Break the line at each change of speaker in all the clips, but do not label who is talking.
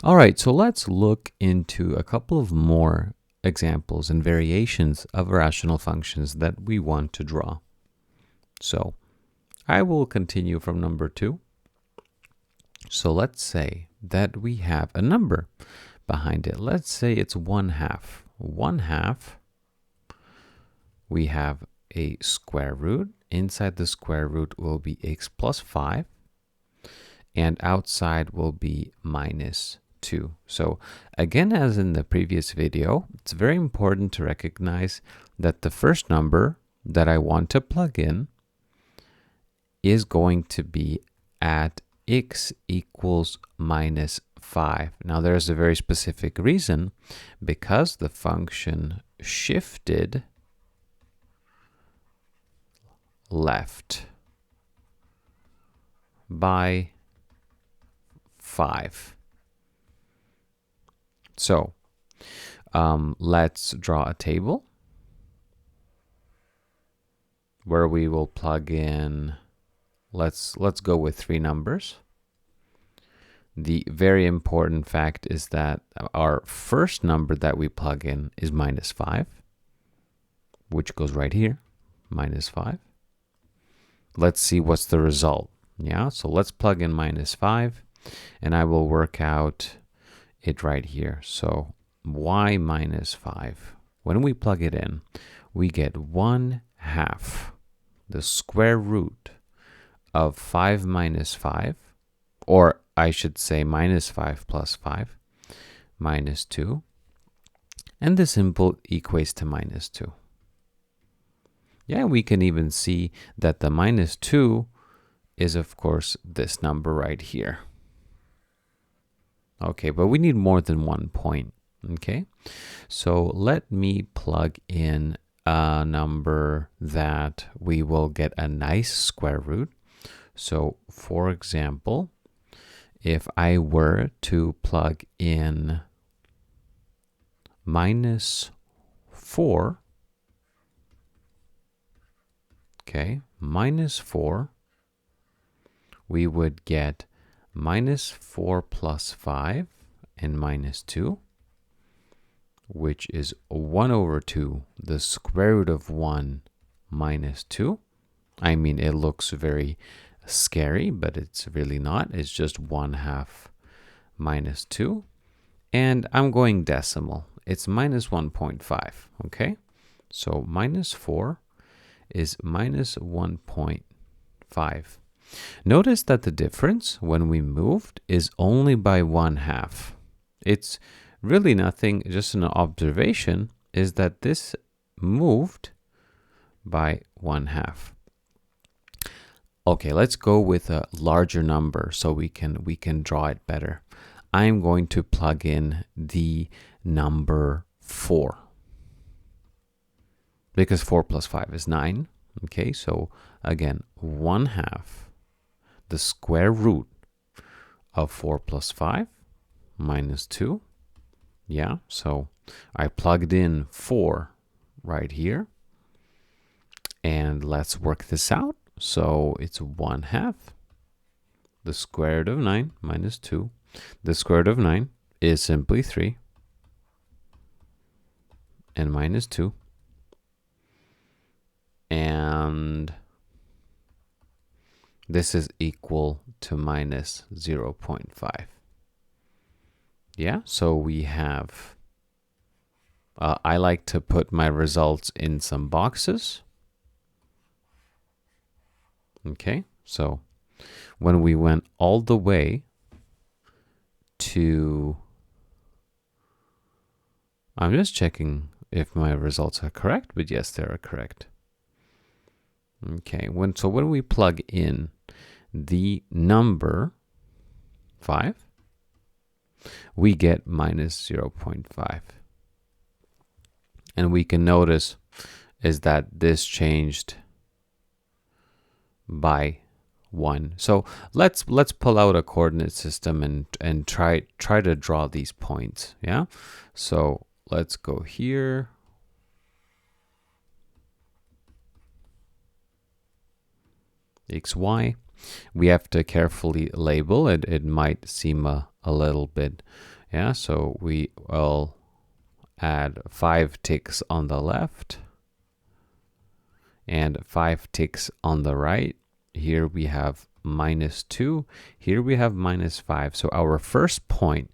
All right, so let's look into a couple of more examples and variations of irrational functions that we want to draw. So I will continue from number 2. So let's say that we have a number behind it. Let's say it's 1/2. 1/2, we have a square root. Inside the square root will be x plus 5, and outside will be minus 2. So again, as in the previous video, it's very important to recognize that the first number that I want to plug in is going to be at x equals minus 5. Now there's a very specific reason, because the function shifted left by 5. So let's draw a table where we will plug in, let's go with 3 numbers. The very important fact is that our first number that we plug in is minus 5, which goes right here, minus 5. Let's see what's the result. Yeah, so let's plug in minus 5, and I will work out it right here. So y minus 5, when we plug it in, we get 1/2 the square root of 5 minus 5, or I should say minus 5 plus 5, minus 2, and the symbol equates to minus 2. Yeah, we can even see that the minus 2 is, of course, this number right here. Okay, but we need more than 1 point. Okay, so let me plug in a number that we will get a nice square root. So, for example, if I were to plug in minus 4, okay, minus 4, we would get minus 4 plus 5 and minus 2, which is 1/2 the square root of 1 minus 2. I mean, it looks very scary, but it's really not. It's just 1/2 minus 2. And I'm going decimal. It's minus 1.5, okay? So minus 4 is minus 1.5. Notice that the difference when we moved is only by 1/2. It's really nothing, just an observation, is that this moved by 1/2. Okay, let's go with a larger number so we can draw it better. I'm going to plug in the number 4, because 4 plus 5 is 9. Okay, so again, 1/2 the square root of 4 plus 5 minus 2. Yeah, so I plugged in 4 right here. And let's work this out. So it's 1/2 the square root of 9 minus 2. The square root of 9 is simply 3. And minus 2. And this is equal to minus 0.5. Yeah, so we have, I like to put my results in some boxes. Okay, so when we went all the way to, I'm just checking if my results are correct, but yes, they are correct. Okay, so when we plug in the number 5, we get minus 0.5. And we can notice is that this changed by 1. So let's pull out a coordinate system and try to draw these points. Yeah, so let's go here. XY. we have to carefully label it. It might seem a little bit, yeah, so we will add 5 ticks on the left and 5 ticks on the right. Here we have -2, here we have -5. So our first point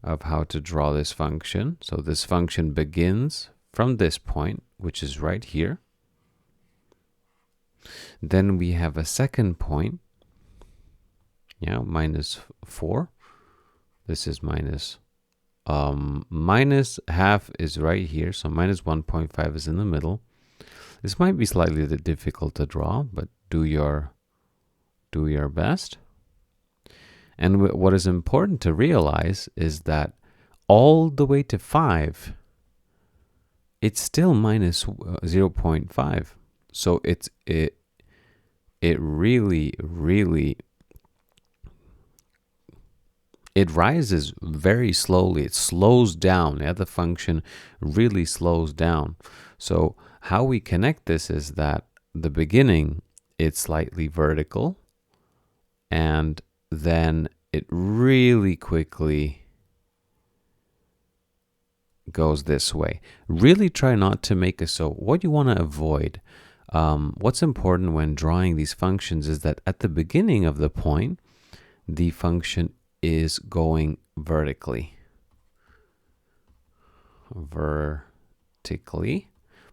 of how to draw this function, so this function begins from this point, which is right here. Then we have a second point, yeah, -4. This is minus half is right here, so -1.5 is in the middle. This might be slightly difficult to draw, but do your best. And what is important to realize is that all the way to 5, it's still -0.5. So it really it rises very slowly. It slows down. Yeah, the function really slows down. So how we connect this is that the beginning, it's slightly vertical, and then it really quickly goes this way. Really try not to make it so. What you want to avoid, what's important when drawing these functions is that at the beginning of the point, the function is going vertically,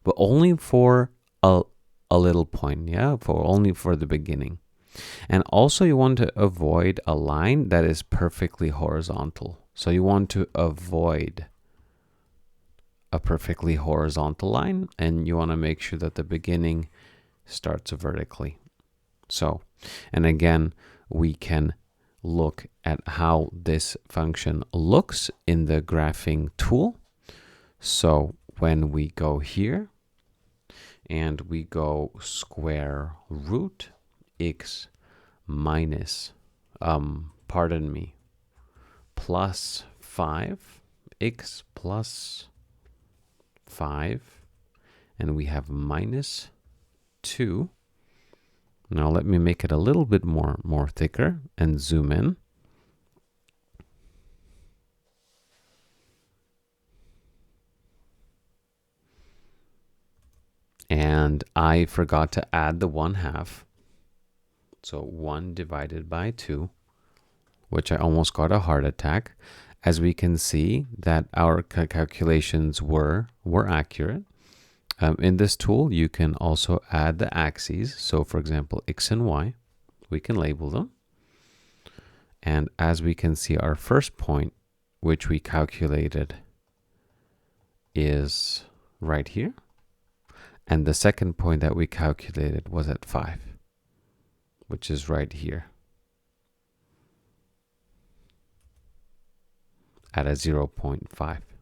but only for a little point, yeah, only for the beginning. And also you want to avoid a line that is perfectly horizontal. So you want to avoid a perfectly horizontal line, and you want to make sure that the beginning starts vertically. So, and again, we can look at how this function looks in the graphing tool. So when we go here and we go square root x minus, plus 5, x plus 5, and we have -2. Now let me make it a little bit more thicker and zoom in. And I forgot to add the 1/2. So 1 divided by 2, which I almost got a heart attack. As we can see that our calculations were accurate. In this tool, you can also add the axes. So for example, x and y, we can label them. And as we can see, our first point, which we calculated, is right here. And the second point that we calculated was at 5, which is right here at a 0.5.